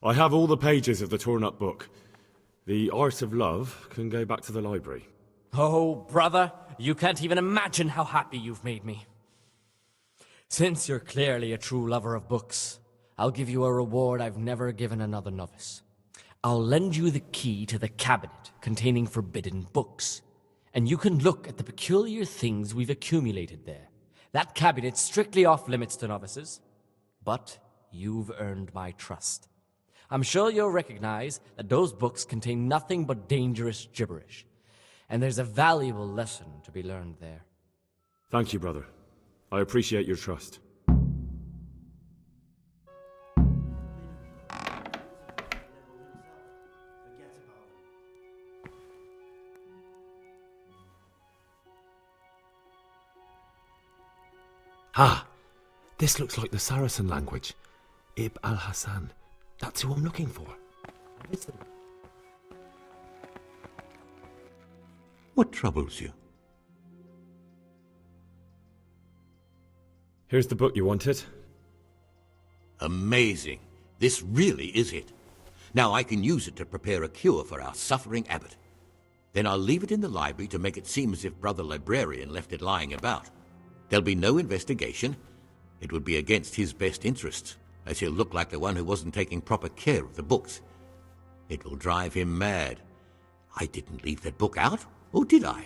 I have all the pages of the torn-up book. The Art of Love can go back to the library. Oh, brother, you can't even imagine how happy you've made me. Since you're clearly a true lover of books, I'll give you a reward I've never given another novice. I'll lend you the key to the cabinet containing forbidden books, and you can look at the peculiar things we've accumulated there. That cabinet's strictly off-limits to novices, but you've earned my trust. I'm sure you'll recognize that those books contain nothing but dangerous gibberish, and there's a valuable lesson to be learned there. Thank you, brother. I appreciate your trust. Ah, this looks like the Saracen language. Ibn al-Hassan. That's who I'm looking for. What troubles you? Here's the book you wanted. Amazing. This really is it. Now I can use it to prepare a cure for our suffering abbot. Then I'll leave it in the library to make it seem as if Brother Librarian left it lying about. There'll be no investigation. It would be against his best interests, as he'll look like the one who wasn't taking proper care of the books. It will drive him mad. I didn't leave that book out, or did I?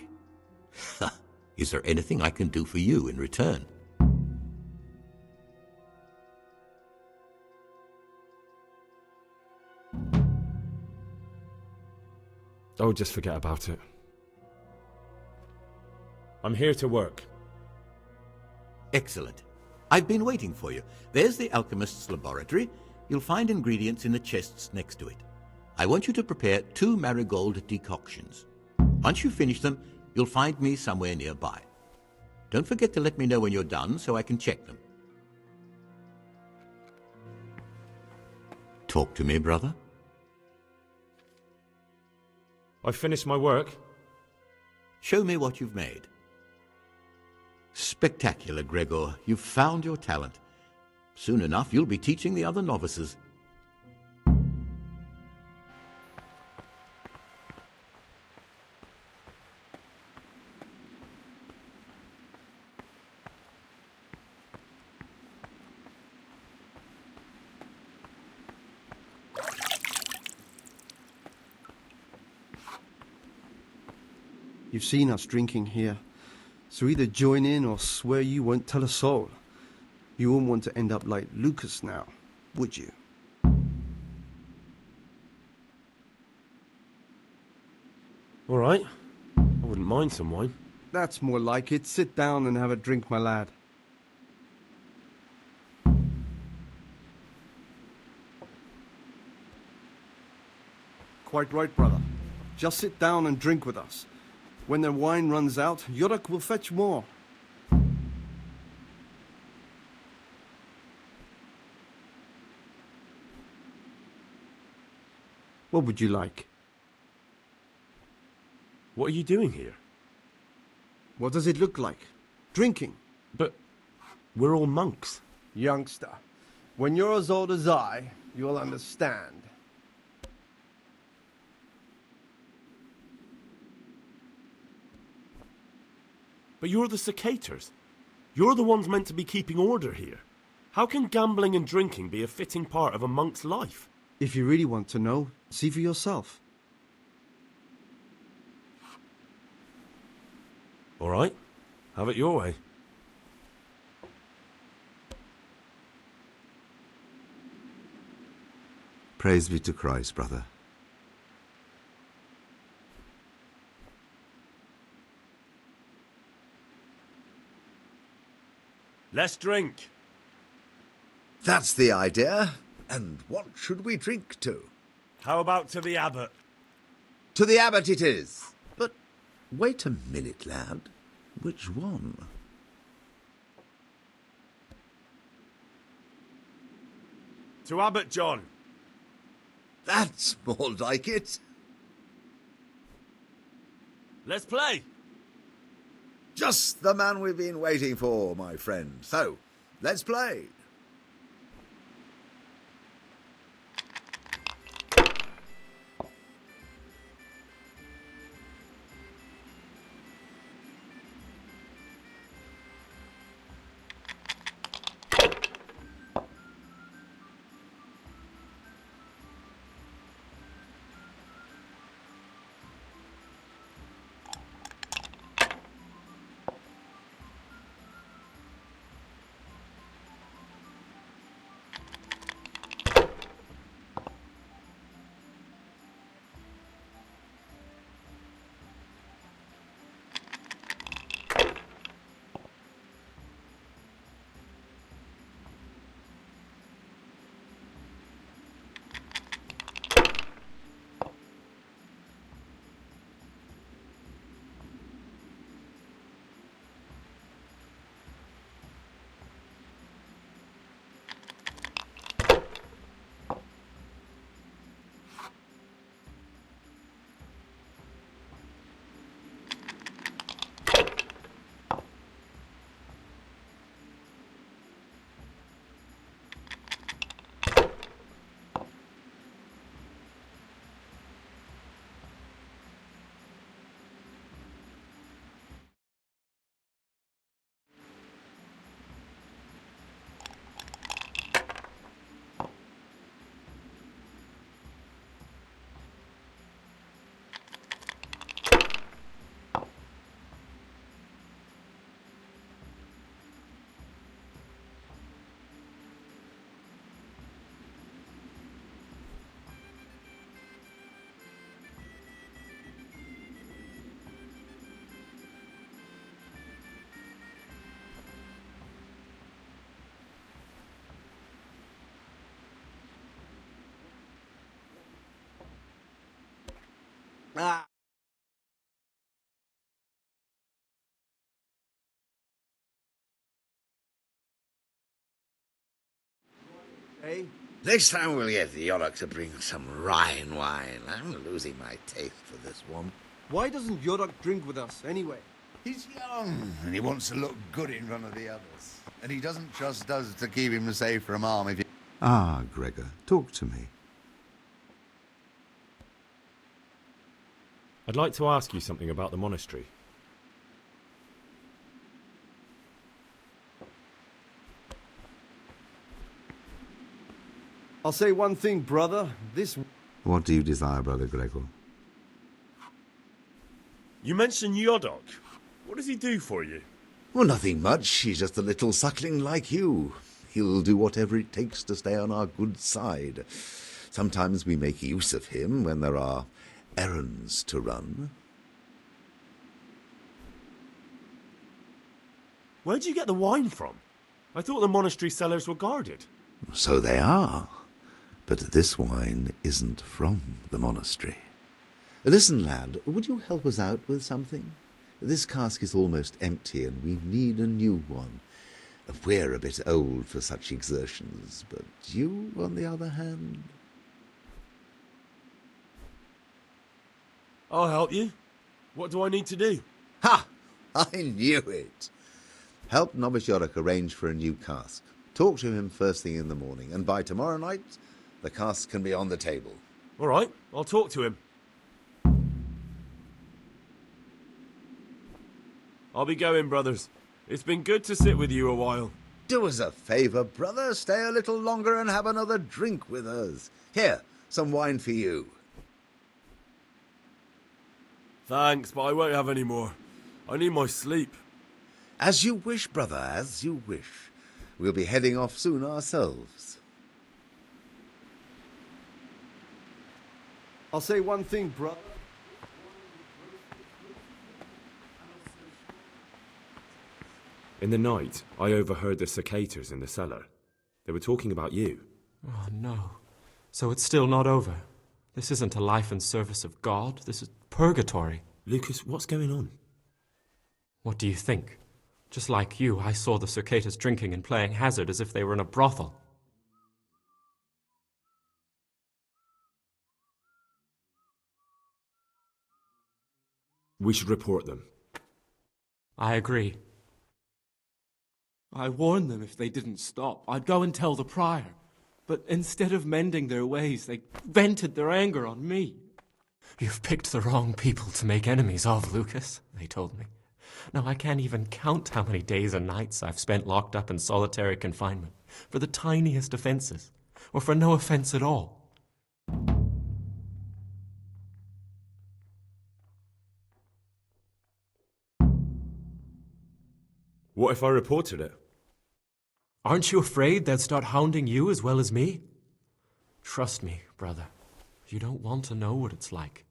Is there anything I can do for you in return? Oh, just forget about it. I'm here to work. Excellent. I've been waiting for you. There's the alchemist's laboratory. You'll find ingredients in the chests next to it. I want you to prepare 2 marigold decoctions. Once you finish them, you'll find me somewhere nearby. Don't forget to let me know when you're done so I can check them. Talk to me, brother. I've finished my work. Show me what you've made. Spectacular, Gregor. You've found your talent. Soon enough, you'll be teaching the other novices. You've seen us drinking here, so either join in or swear you won't tell a soul. You wouldn't want to end up like Lucas now, would you? All right. I wouldn't mind some wine. That's more like it. Sit down and have a drink, my lad. Quite right, brother. Just sit down and drink with us. When the wine runs out, Yurek will fetch more. What would you like? What are you doing here? What does it look like? Drinking. But we're all monks. Youngster, when you're as old as I, you'll understand. But you're the cicators. You're the ones meant to be keeping order here. How can gambling and drinking be a fitting part of a monk's life? If you really want to know, see for yourself. All right. Have it your way. Praise be to Christ, brother. Let's drink. That's the idea. And what should we drink to? How about to the abbot? To the abbot it is. But wait a minute, lad. Which one? To Abbot John. That's more like it. Let's play. Just the man we've been waiting for, my friend. So, let's play. Ah. Hey? Next time we'll get Yorick to bring some Rhine wine. I'm losing my taste for this one. Why doesn't Yorick drink with us, anyway? He's young, and he wants to look good in front of the others. And he doesn't trust us to keep him safe from harm if he... Ah, Gregor, talk to me. I'd like to ask you something about the monastery. I'll say one thing, brother. This... What do you desire, Brother Gregor? You mentioned Yodok. What does he do for you? Well, nothing much. He's just a little suckling like you. He'll do whatever it takes to stay on our good side. Sometimes we make use of him when there are errands to run. Where'd you get the wine from? I thought the monastery cellars were guarded. So they are. But this wine isn't from the monastery. Listen, lad, would you help us out with something? This cask is almost empty and we need a new one. We're a bit old for such exertions, but you, on the other hand... I'll help you. What do I need to do? Ha! I knew it! Help Novice Yorick arrange for a new cask. Talk to him first thing in the morning, and by tomorrow night, the cask can be on the table. All right, I'll talk to him. I'll be going, brothers. It's been good to sit with you a while. Do us a favour, brother. Stay a little longer and have another drink with us. Here, some wine for you. Thanks, but I won't have any more. I need my sleep. As you wish, brother, as you wish. We'll be heading off soon ourselves. I'll say one thing, brother. In the night, I overheard the cicadas in the cellar. They were talking about you. Oh, no. So it's still not over. This isn't a life in service of God. This is purgatory. Lucas, what's going on? What do you think? Just like you, I saw the cicadas drinking and playing hazard as if they were in a brothel. We should report them. I agree. I warned them if they didn't stop, I'd go and tell the prior. But instead of mending their ways, they vented their anger on me. You've picked the wrong people to make enemies of, Lucas, they told me. Now I can't even count how many days and nights I've spent locked up in solitary confinement for the tiniest offenses, or for no offense at all. What if I reported it? Aren't you afraid they'd start hounding you as well as me? Trust me, brother. You don't want to know what it's like.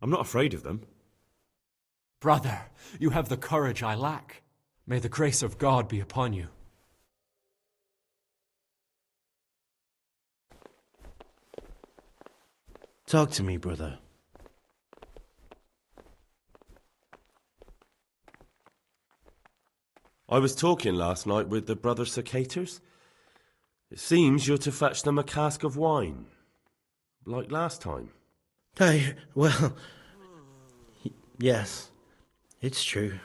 I'm not afraid of them. Brother, you have the courage I lack. May the grace of God be upon you. Talk to me, brother. I was talking last night with the brother cicadas. It seems you're to fetch them a cask of wine, like last time. Well, yes, it's true.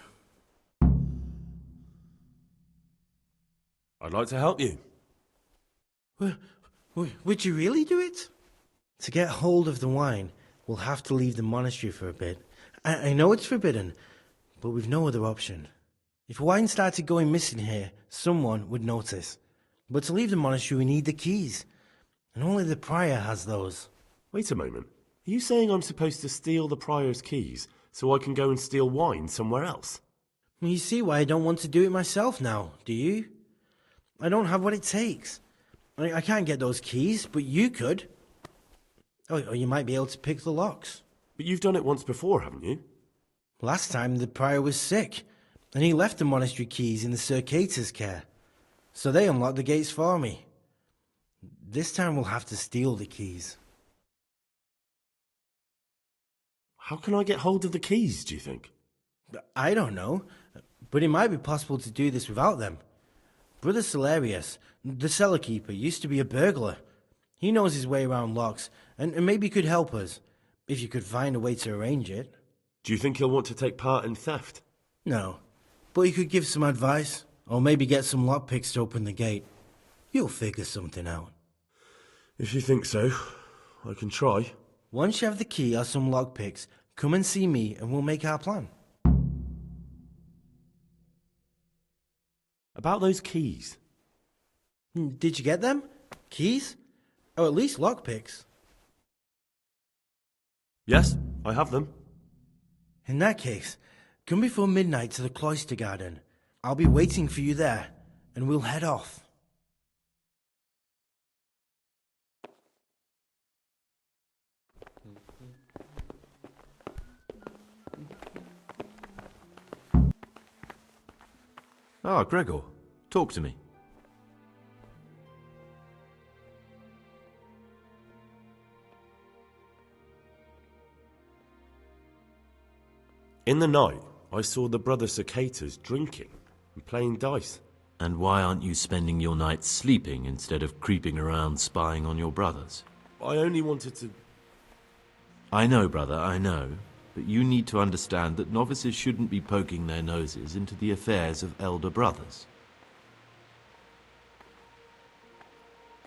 I'd like to help you. Would you really do it? To get hold of the wine, we'll have to leave the monastery for a bit. I know it's forbidden, but we've no other option. If wine started going missing here, someone would notice. But to leave the monastery, we need the keys. And only the prior has those. Wait a moment. Are you saying I'm supposed to steal the prior's keys so I can go and steal wine somewhere else? You see why I don't want to do it myself now, do you? I don't have what it takes. I can't get those keys, but you could. Or you might be able to pick the locks. But you've done it once before, haven't you? Last time the prior was sick, and he left the monastery keys in the cicadas' care. So they unlocked the gates for me. This time we'll have to steal the keys. How can I get hold of the keys, do you think? I don't know, but it might be possible to do this without them. Brother Celarius, the cellar keeper, used to be a burglar. He knows his way around locks, and maybe could help us, if you could find a way to arrange it. Do you think he'll want to take part in theft? No, but he could give some advice, or maybe get some lockpicks to open the gate. You'll figure something out. If you think so, I can try. Once you have the key or some lockpicks, come and see me and we'll make our plan. About those keys. Did you get them? Keys? Or at least lockpicks? Yes, I have them. In that case, come before midnight to the cloister garden. I'll be waiting for you there, and we'll head off. Ah, Gregor, talk to me. In the night, I saw the brother cicadas drinking and playing dice. And why aren't you spending your nights sleeping instead of creeping around spying on your brothers? I only wanted to... I know, brother, I know. But you need to understand that novices shouldn't be poking their noses into the affairs of elder brothers.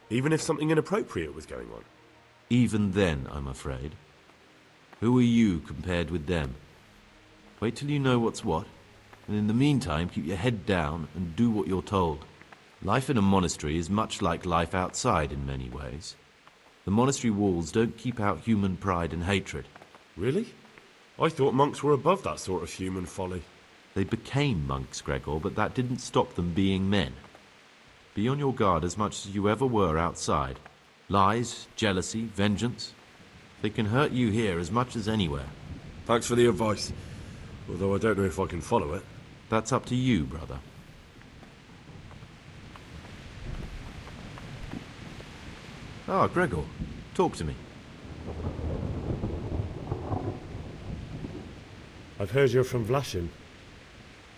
Even if something inappropriate was going on? Even then, I'm afraid. Who are you compared with them? Wait till you know what's what, and in the meantime keep your head down and do what you're told. Life in a monastery is much like life outside in many ways. The monastery walls don't keep out human pride and hatred. Really? I thought monks were above that sort of human folly. They became monks, Gregor, but that didn't stop them being men. Be on your guard as much as you ever were outside. Lies, jealousy, vengeance. They can hurt you here as much as anywhere. Thanks for the advice. Although I don't know if I can follow it. That's up to you, brother. Ah, Gregor, talk to me. I've heard you're from Vlašim.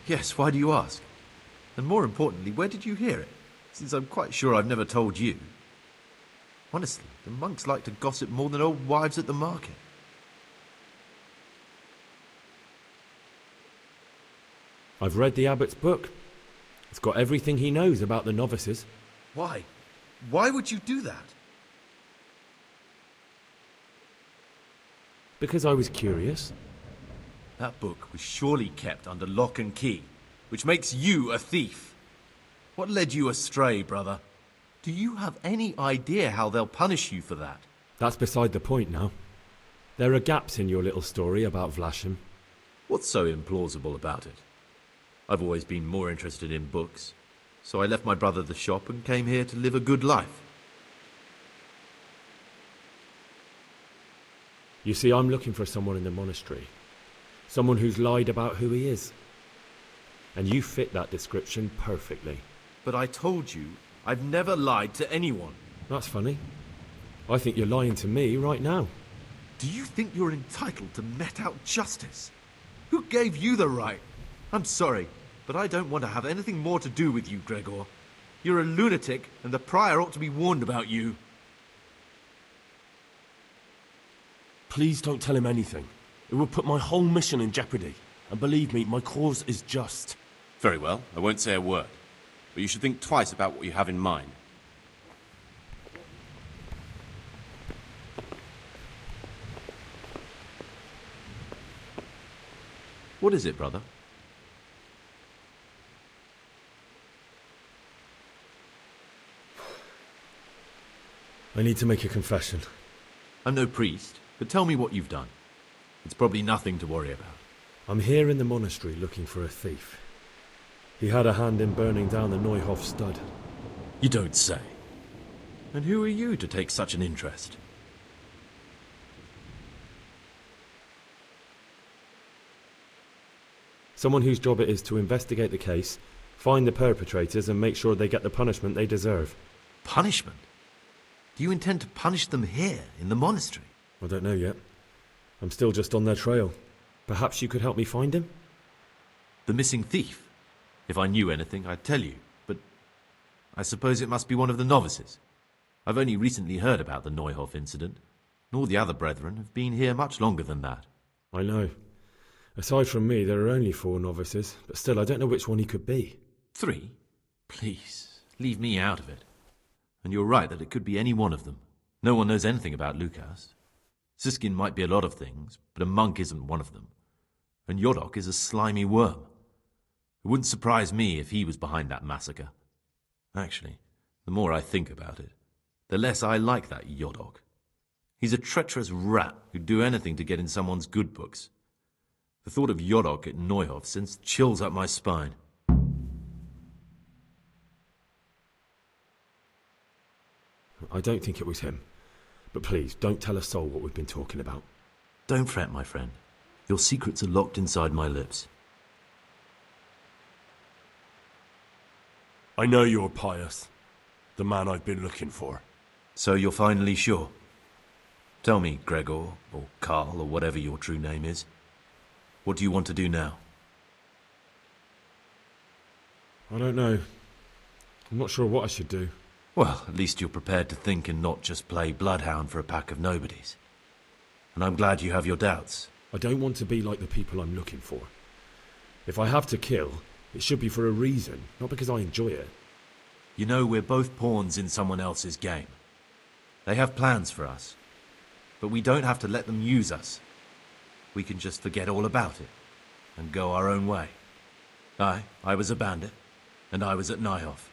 Yes, why do you ask? And more importantly, where did you hear it? Since I'm quite sure I've never told you. Honestly, the monks like to gossip more than old wives at the market. I've read the abbot's book. It's got everything he knows about the novices. Why? Why would you do that? Because I was curious. That book was surely kept under lock and key, which makes you a thief. What led you astray, brother? Do you have any idea how they'll punish you for that? That's beside the point now. There are gaps in your little story about Vlašim. What's so implausible about it? I've always been more interested in books, so I left my brother the shop and came here to live a good life. You see, I'm looking for someone in the monastery. Someone who's lied about who he is. And you fit that description perfectly. But I told you, I've never lied to anyone. That's funny. I think you're lying to me right now. Do you think you're entitled to met out justice? Who gave you the right? I'm sorry, but I don't want to have anything more to do with you, Gregor. You're a lunatic, and the prior ought to be warned about you. Please don't tell him anything. It will put my whole mission in jeopardy. And believe me, my cause is just. Very well, I won't say a word. But you should think twice about what you have in mind. What is it, brother? I need to make a confession. I'm no priest, but tell me what you've done. It's probably nothing to worry about. I'm here in the monastery looking for a thief. He had a hand in burning down the Neuhof stud. You don't say. And who are you to take such an interest? Someone whose job it is to investigate the case, find the perpetrators and make sure they get the punishment they deserve. Punishment? Do you intend to punish them here, in the monastery? I don't know yet. I'm still just on their trail. Perhaps you could help me find him? The missing thief? If I knew anything, I'd tell you, but I suppose it must be one of the novices. I've only recently heard about the Neuhof incident, and all the other brethren have been here much longer than that. I know. Aside from me, there are only 4 novices, but still, I don't know which one he could be. 3? Please, leave me out of it. And you're right that it could be any one of them. No one knows anything about Lukas. Siskin might be a lot of things, but a monk isn't one of them. And Yodok is a slimy worm. It wouldn't surprise me if he was behind that massacre. Actually, the more I think about it, the less I like that Yodok. He's a treacherous rat who'd do anything to get in someone's good books. The thought of Yodok at Neuhof sends chills up my spine. I don't think it was him. But please, don't tell a soul what we've been talking about. Don't fret, my friend. Your secrets are locked inside my lips. I know you're Pius, the man I've been looking for. So you're finally sure? Tell me, Gregor, or Karl, or whatever your true name is. What do you want to do now? I don't know. I'm not sure what I should do. Well, at least you're prepared to think and not just play bloodhound for a pack of nobodies. And I'm glad you have your doubts. I don't want to be like the people I'm looking for. If I have to kill, it should be for a reason, not because I enjoy it. You know, we're both pawns in someone else's game. They have plans for us, but we don't have to let them use us. We can just forget all about it and go our own way. I was a bandit, and I was at Neuhof.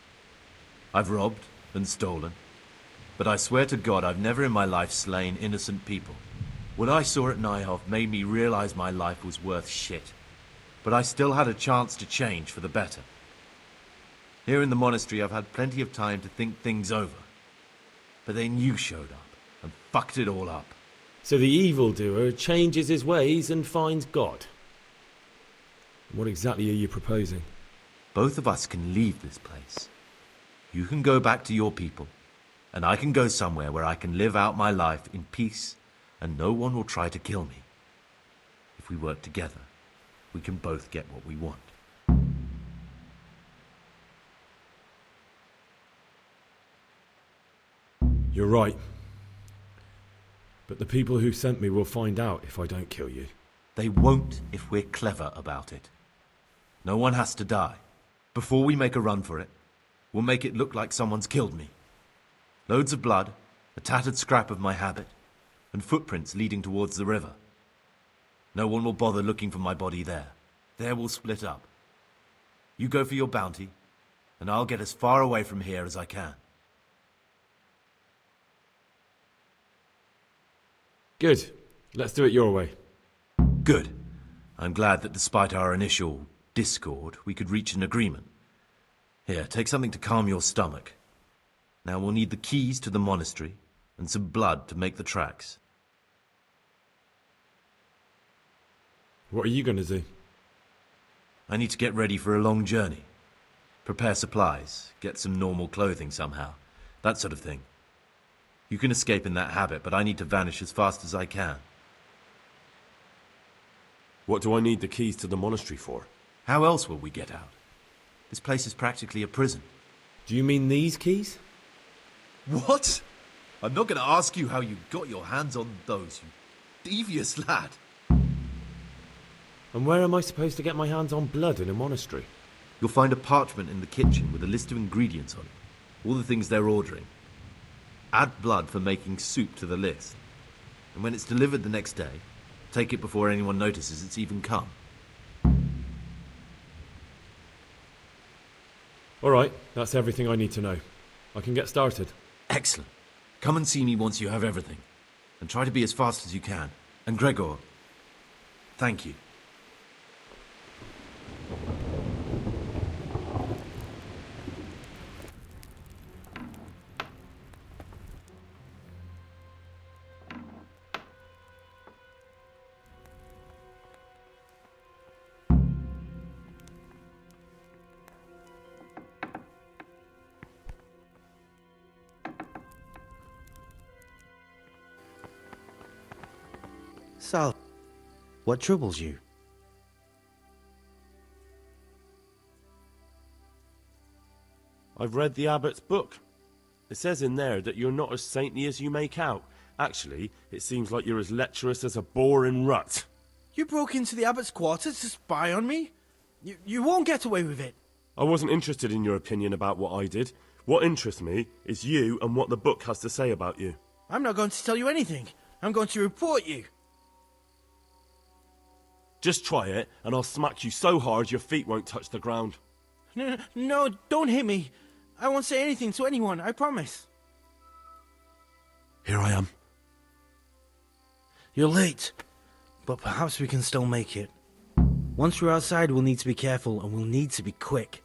I've robbed and stolen, but I swear to God I've never in my life slain innocent people. What I saw at Neuhof made me realize my life was worth shit, but I still had a chance to change for the better. Here in the monastery I've had plenty of time to think things over, but then you showed up and fucked it all up. So the evildoer changes his ways and finds God. What exactly are you proposing? Both of us can leave this place. You can go back to your people, and I can go somewhere where I can live out my life in peace, and no one will try to kill me. If we work together, we can both get what we want. You're right. But the people who sent me will find out if I don't kill you. They won't if we're clever about it. No one has to die. Before we make a run for it, we'll make it look like someone's killed me. Loads of blood, a tattered scrap of my habit, and footprints leading towards the river. No one will bother looking for my body there. There we'll split up. You go for your bounty, and I'll get as far away from here as I can. Good. Let's do it your way. Good. I'm glad that despite our initial discord, we could reach an agreement. Here, take something to calm your stomach. Now we'll need the keys to the monastery and some blood to make the tracks. What are you going to do? I need to get ready for a long journey. Prepare supplies, get some normal clothing somehow, that sort of thing. You can escape in that habit, but I need to vanish as fast as I can. What do I need the keys to the monastery for? How else will we get out? This place is practically a prison. Do you mean these keys? What? I'm not going to ask you how you got your hands on those, you devious lad. And where am I supposed to get my hands on blood in a monastery? You'll find a parchment in the kitchen with a list of ingredients on it. All the things they're ordering. Add blood for making soup to the list. And when it's delivered the next day, take it before anyone notices it's even come. All right, that's everything I need to know. I can get started. Excellent. Come and see me once you have everything. And try to be as fast as you can. And Gregor, thank you. Sal, What troubles you? I've read the abbot's book. It says in there that you're not as saintly as you make out. Actually, it seems like you're as lecherous as a boring rut. You broke into the abbot's quarters to spy on me? You won't get away with it. I wasn't interested in your opinion about what I did. What interests me is you and what the book has to say about you. I'm not going to tell you anything. I'm going to report you. Just try it, and I'll smack you so hard your feet won't touch the ground. No, don't hit me. I won't say anything to anyone, I promise. Here I am. You're late, but perhaps we can still make it. Once we're outside, we'll need to be careful, and we'll need to be quick.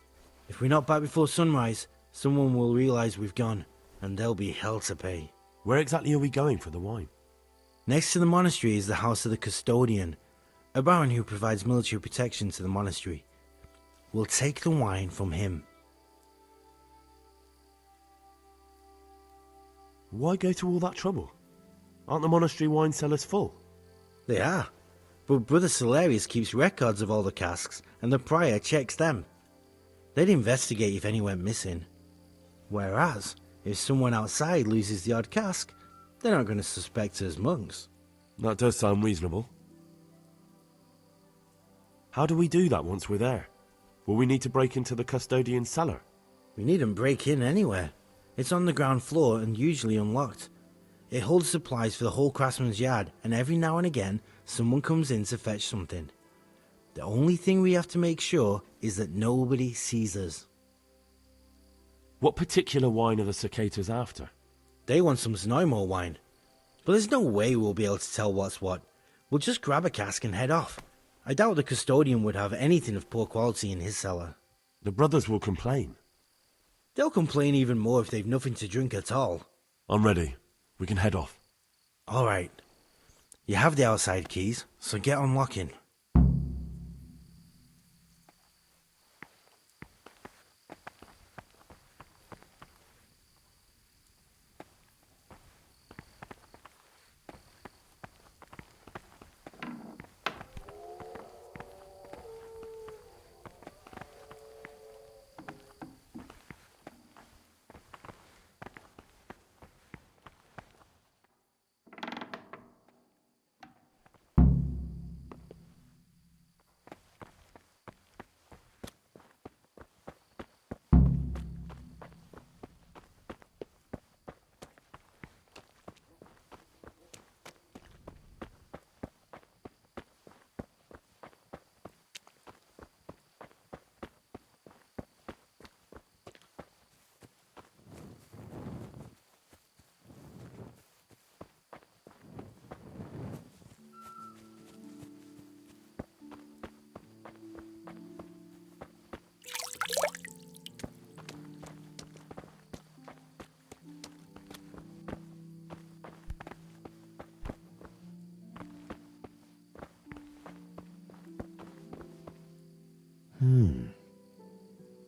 If we're not back before sunrise, someone will realize we've gone, and there'll be hell to pay. Where exactly are we going for the wine? Next to the monastery is the house of the custodian, a baron who provides military protection to the monastery. We'll take the wine from him. Why go to all that trouble? Aren't the monastery wine cellars full? They are, but Brother Celerius keeps records of all the casks, and the prior checks them. They'd investigate if any went missing. Whereas, if someone outside loses the odd cask, they're not going to suspect us monks. That does sound reasonable. How do we do that once we're there? Will we need to break into the custodian's cellar? We needn't break in anywhere. It's on the ground floor and usually unlocked. It holds supplies for the whole craftsman's yard, and every now and again, someone comes in to fetch something. The only thing we have to make sure is that nobody sees us. What particular wine are the cicadas after? They want some Znaimo wine. But there's no way we'll be able to tell what's what. We'll just grab a cask and head off. I doubt the custodian would have anything of poor quality in his cellar. The brothers will complain. They'll complain even more if they've nothing to drink at all. I'm ready. We can head off. All right. You have the outside keys, so get unlocking.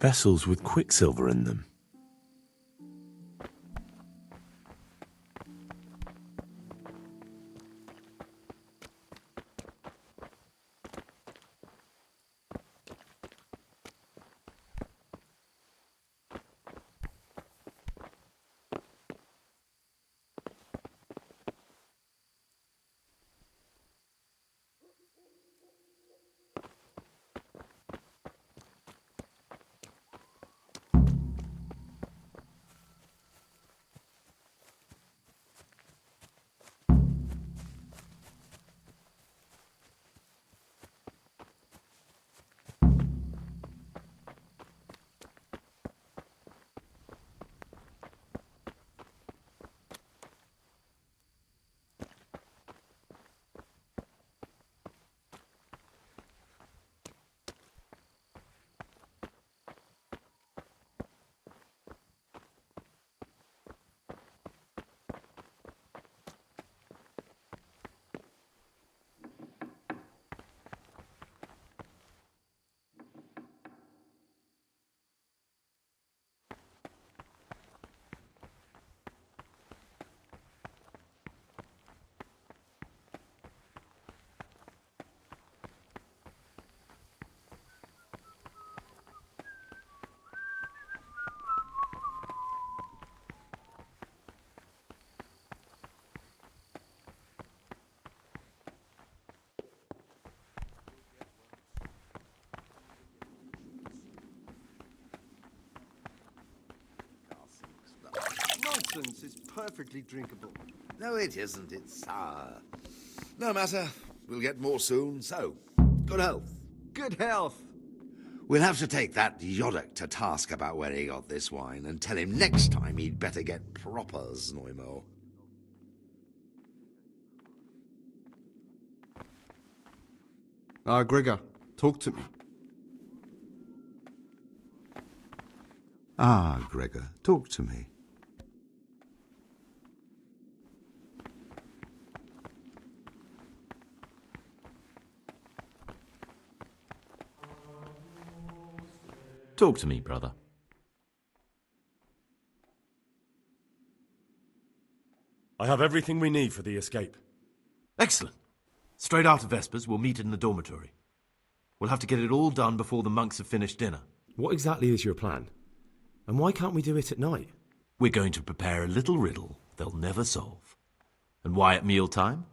Vessels with quicksilver in them. nonsense. It's perfectly drinkable. No, it isn't. It's sour. No matter. We'll get more soon, so good health. Good health! We'll have to take that Yodok to task about where he got this wine and tell him next time he'd better get proper Znojmo. Gregor, talk to me. Gregor, talk to me. Talk to me, brother. I have everything we need for the escape. Excellent. Straight after Vespers, we'll meet in the dormitory. We'll have to get it all done before the monks have finished dinner. What exactly is your plan? And why can't we do it at night? We're going to prepare a little riddle they'll never solve. And why at mealtime?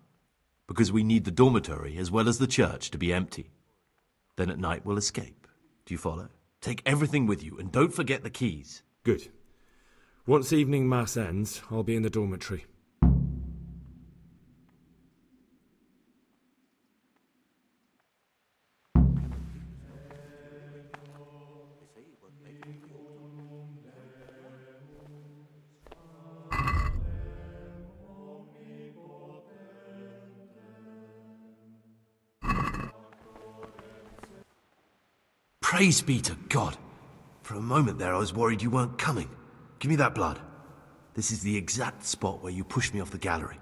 Because we need the dormitory as well as the church to be empty. Then at night we'll escape. Do you follow? Take everything with you and don't forget the keys. Good. Once evening mass ends, I'll be in the dormitory. Praise be to God. For a moment there I was worried you weren't coming. Give me that blood. This is the exact spot where you pushed me off the gallery.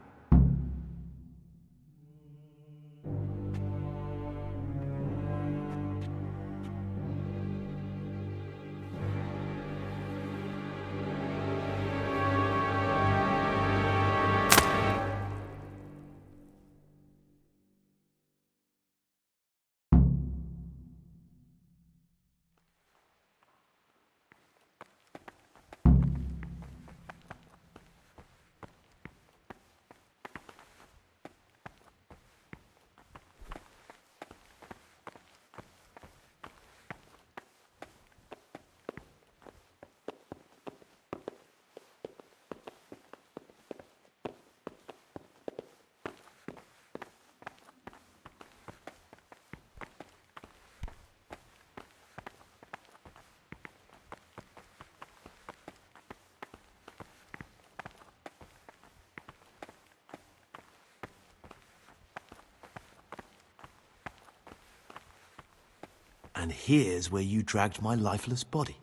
And here's where you dragged my lifeless body.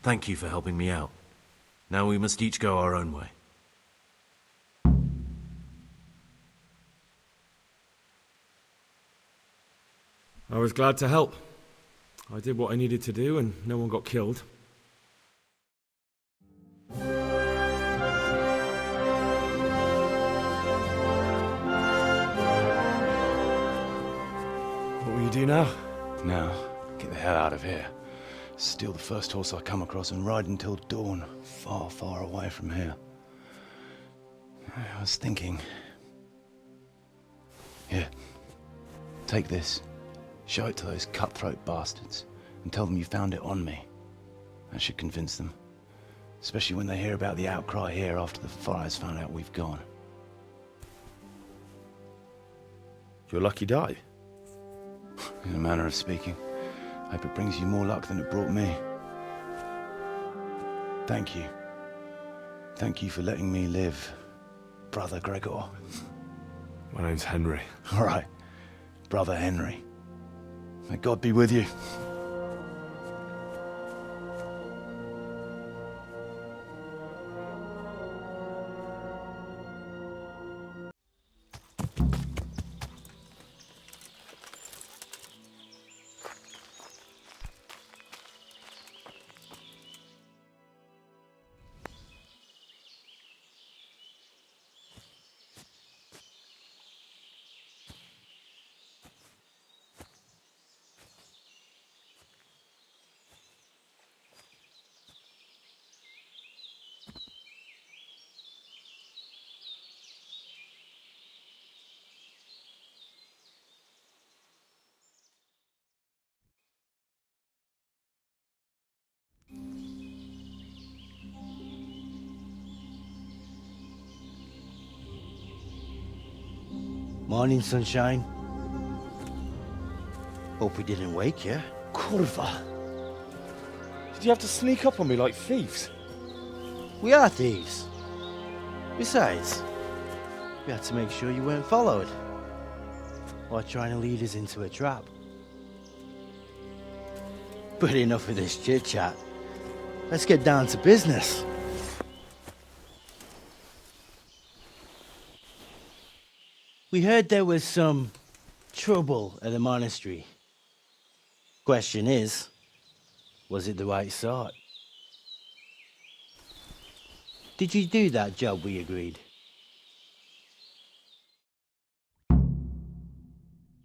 Thank you for helping me out. Now we must each go our own way. I was glad to help. I did what I needed to do and no one got killed. What will you do now? Now, get the hell out of here. Steal the first horse I come across and ride until dawn, far, far away from here. I was thinking... Here, take this. Show it to those cutthroat bastards and tell them you found it on me. That should convince them. Especially when they hear about the outcry here after the fires found out we've gone. Your lucky die? In a manner of speaking. Hope it brings you more luck than it brought me. Thank you. Thank you for letting me live, Brother Gregor. My name's Henry. All right, Brother Henry. May God be with you. Morning, sunshine. Hope we didn't wake you. Kurva! Did you have to sneak up on me like thieves? We are thieves. Besides, we had to make sure you weren't followed. Or trying to lead us into a trap. But enough of this chit-chat. Let's get down to business. We heard there was some trouble at the monastery. Question is, was it the right sort? Did you do that job we agreed? Do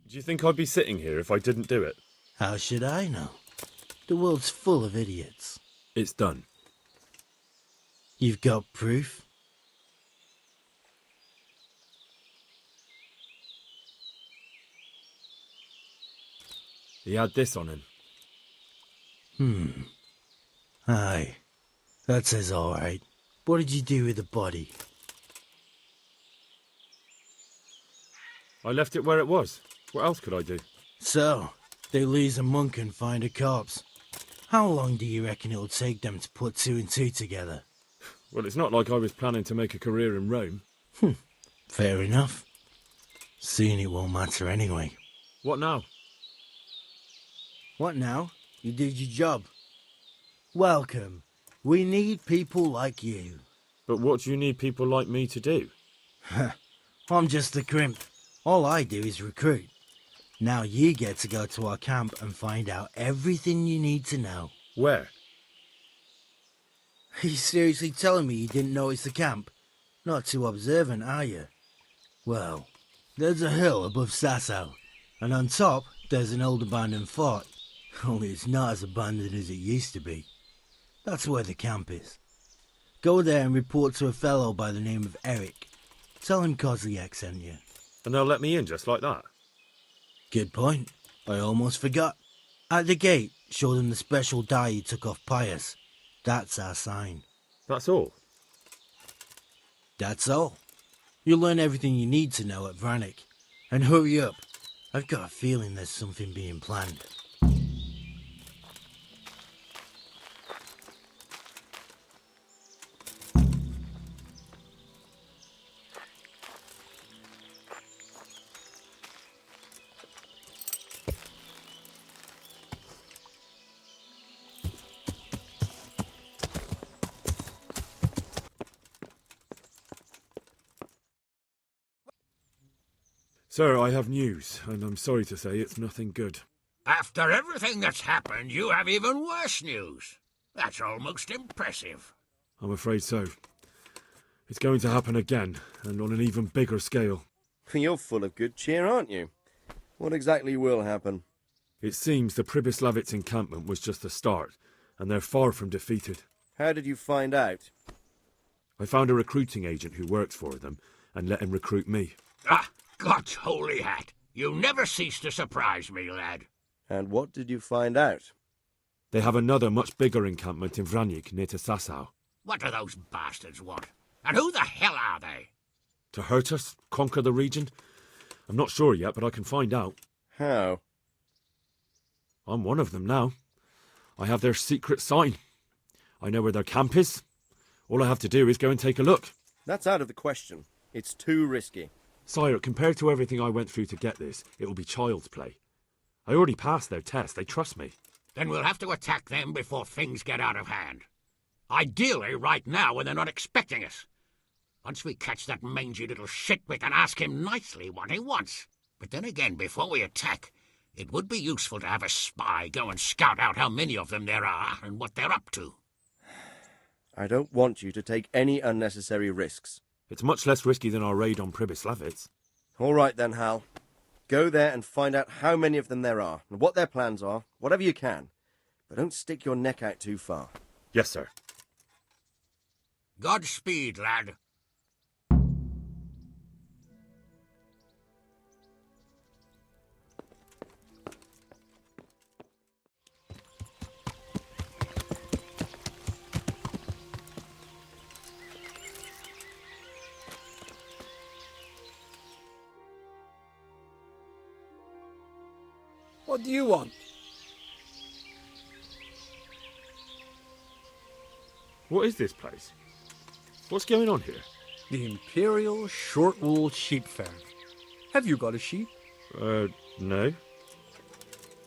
you think I'd be sitting here if I didn't do it? How should I know? The world's full of idiots. It's done. You've got proof? He had this on him. Aye. That says all right. What did you do with the body? I left it where it was. What else could I do? So, they lose a monk and find a corpse. How long do you reckon it'll take them to put two and two together? Well, it's not like I was planning to make a career in Rome. Fair enough. Soon it won't matter anyway. What now? What now? You did your job. Welcome. We need people like you. But what do you need people like me to do? I'm just a crimp. All I do is recruit. Now you get to go to our camp and find out everything you need to know. Where? Are you seriously telling me you didn't know it's the camp? Not too observant, are you? Well, there's a hill above Sasau, and on top there's an old abandoned fort. Only it's not as abandoned as it used to be. That's where the camp is. Go there and report to a fellow by the name of Eric. Tell him Kozliak sent you. And they'll let me in just like that? Good point. I almost forgot. At the gate, show them the special die you took off Pius. That's our sign. That's all? That's all. You'll learn everything you need to know at Vranik. And hurry up. I've got a feeling there's something being planned. Sir, I have news, and I'm sorry to say it's nothing good. After everything that's happened, you have even worse news. That's almost impressive. I'm afraid so. It's going to happen again, and on an even bigger scale. You're full of good cheer, aren't you? What exactly will happen? It seems the Pribyslavitz encampment was just the start, and they're far from defeated. How did you find out? I found a recruiting agent who works for them, and let him recruit me. Ah, God's holy hat! You never cease to surprise me, lad. And what did you find out? They have another much bigger encampment in Vraніku near to Sasau. What do those bastards want? And who the hell are they? To hurt us? Conquer the region? I'm not sure yet, but I can find out. How? I'm one of them now. I have their secret sign. I know where their camp is. All I have to do is go and take a look. That's out of the question. It's too risky. Sire, compared to everything I went through to get this, it will be child's play. I already passed their test. They trust me. Then we'll have to attack them before things get out of hand. Ideally right now when they're not expecting us. Once we catch that mangy little shit, we can ask him nicely what he wants. But then again, before we attack, it would be useful to have a spy go and scout out how many of them there are and what they're up to. I don't want you to take any unnecessary risks. It's much less risky than our raid on Pribyslavitz. All right then, Hal. Go there and find out how many of them there are, and what their plans are, whatever you can. But don't stick your neck out too far. Yes, sir. Godspeed, lad. What do you want? What is this place? What's going on here? The Imperial Short Wool Sheep Fair. Have you got a sheep? No.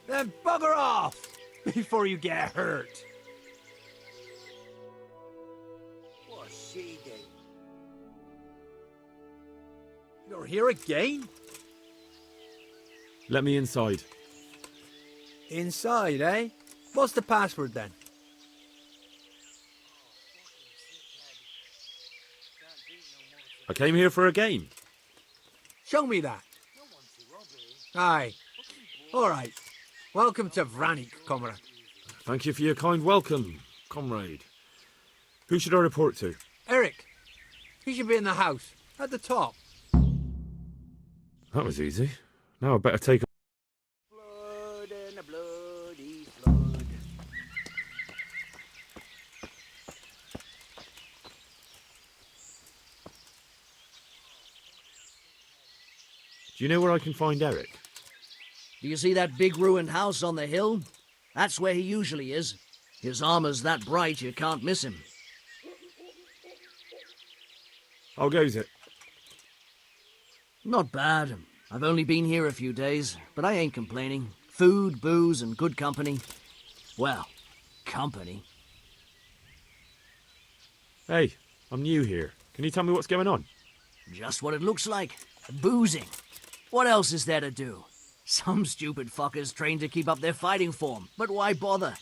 Then bugger off before you get hurt. What's she doing? You're here again? Let me inside. Inside, eh? What's the password then? I came here for a game. Show me that. Aye. All right. Welcome to Vraніku, comrade. Thank you for your kind welcome, comrade. Who should I report to? Eric. He should be in the house, at the top. That was easy. Now I better take... Blood and a bloody flood. Do you know where I can find Eric? Do you see that big ruined house on the hill? That's where he usually is. His armor's that bright you can't miss him. How goes it? Not bad. I've only been here a few days, but I ain't complaining. Food, booze, and good company. Well, company. Hey, I'm new here. Can you tell me what's going on? Just what it looks like. Boozing. What else is there to do? Some stupid fuckers trained to keep up their fighting form, but why bother?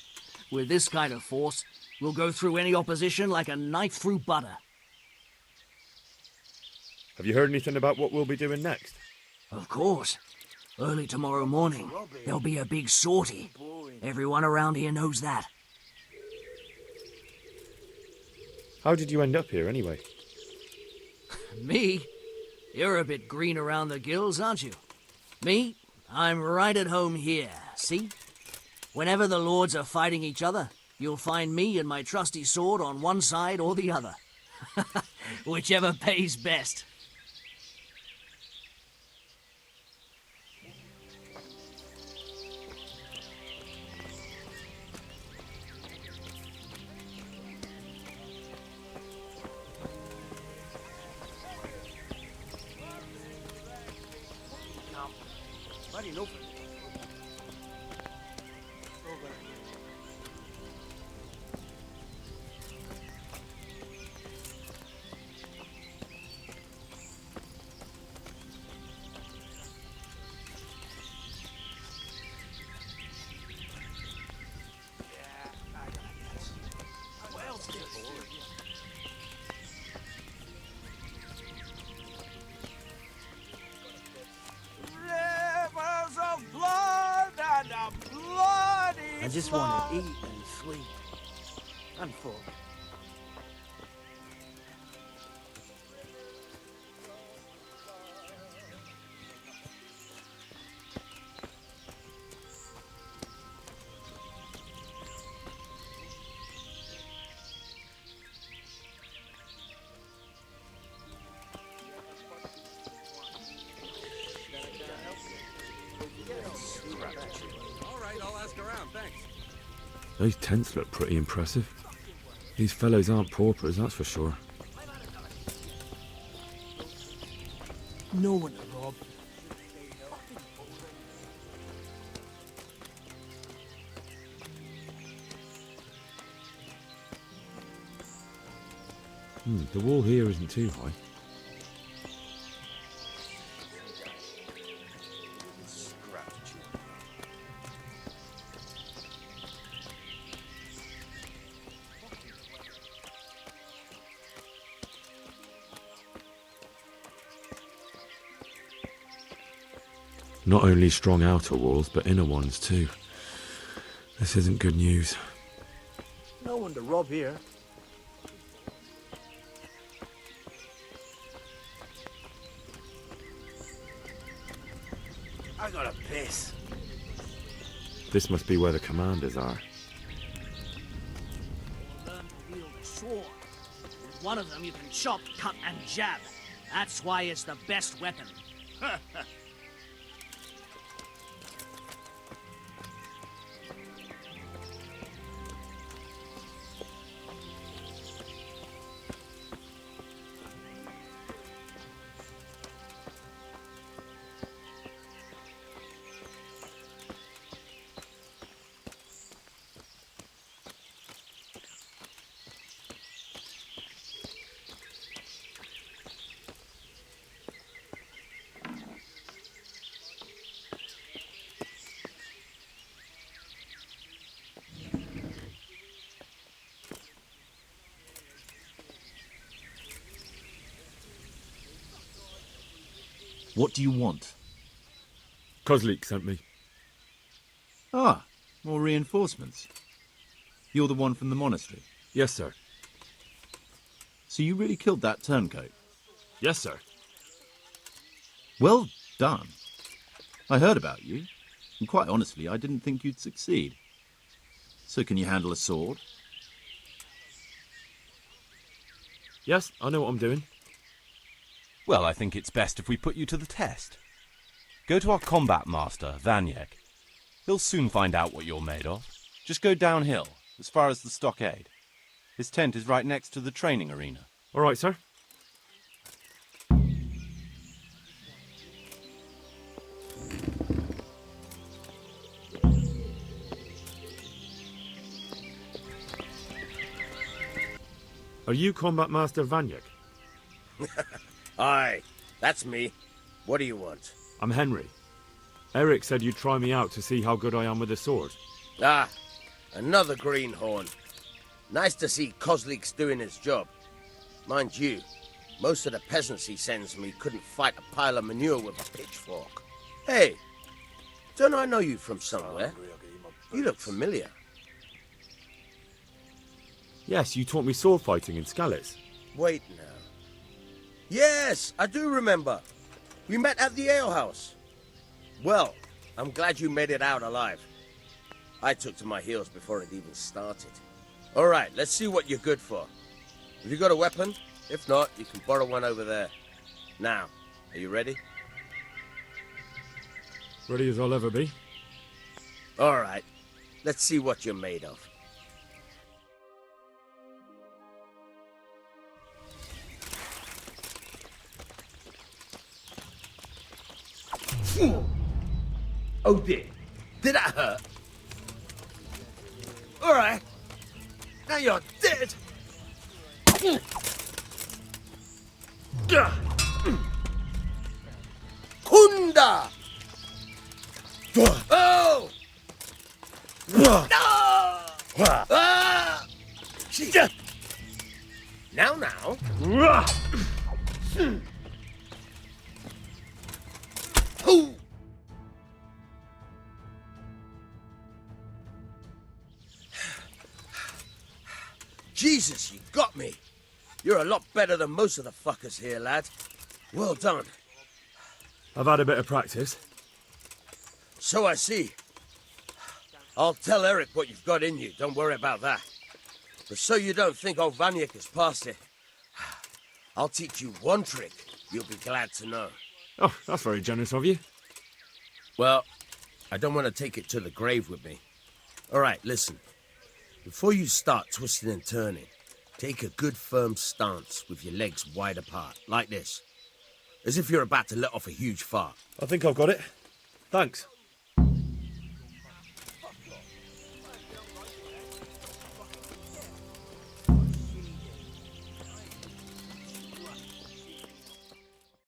With this kind of force, we'll go through any opposition like a knife through butter. Have you heard anything about what we'll be doing next? Of course. Early tomorrow morning, there'll be a big sortie. Everyone around here knows that. How did you end up here, anyway? Me? You're a bit green around the gills, aren't you? Me? I'm right at home here, see? Whenever the lords are fighting each other, you'll find me and my trusty sword on one side or the other. Whichever pays best. I just want to eat and sleep. I'm full. Those tents look pretty impressive. These fellows aren't paupers, that's for sure. No one to rob. The wall here isn't too high. Not only strong outer walls, but inner ones too. This isn't good news. No one to rob here. I gotta piss. This must be where the commanders are. Learn to wield a sword. With one of them you can chop, cut, and jab. That's why it's the best weapon. What do you want? Kozlik sent me. Ah, more reinforcements. You're the one from the monastery? Yes, sir. So you really killed that turncoat? Yes, sir. Well done. I heard about you, and quite honestly, I didn't think you'd succeed. So can you handle a sword? Yes, I know what I'm doing. Well, I think it's best if we put you to the test. Go to our combat master, Vanyek. He'll soon find out what you're made of. Just go downhill, as far as the stockade. His tent is right next to the training arena. All right, sir. Are you Combat Master Vanyek? Aye, that's me. What do you want? I'm Henry. Eric said you'd try me out to see how good I am with a sword. Ah, another greenhorn. Nice to see Kozlik's doing his job. Mind you, most of the peasants he sends me couldn't fight a pile of manure with a pitchfork. Hey, don't I know you from somewhere? You look familiar. Yes, you taught me sword fighting in Skalitz. Wait now. Yes, I do remember. We met at the alehouse. Well, I'm glad you made it out alive. I took to my heels before it even started. All right, let's see what you're good for. Have you got a weapon? If not, you can borrow one over there. Now, are you ready? Ready as I'll ever be. All right, let's see what you're made of. Oh dear, did that hurt? All right, now you're dead. Kunda! Oh! No! Ah! Now. Ooh! Jesus, you got me. You're a lot better than most of the fuckers here, lad. Well done. I've had a bit of practice. So I see. I'll tell Eric what you've got in you, don't worry about that. But so you don't think old Vanyek has passed it, I'll teach you one trick you'll be glad to know. Oh, that's very generous of you. Well, I don't want to take it to the grave with me. All right, listen. Before you start twisting and turning, take a good firm stance with your legs wide apart, like this. As if you're about to let off a huge fart. I think I've got it. Thanks.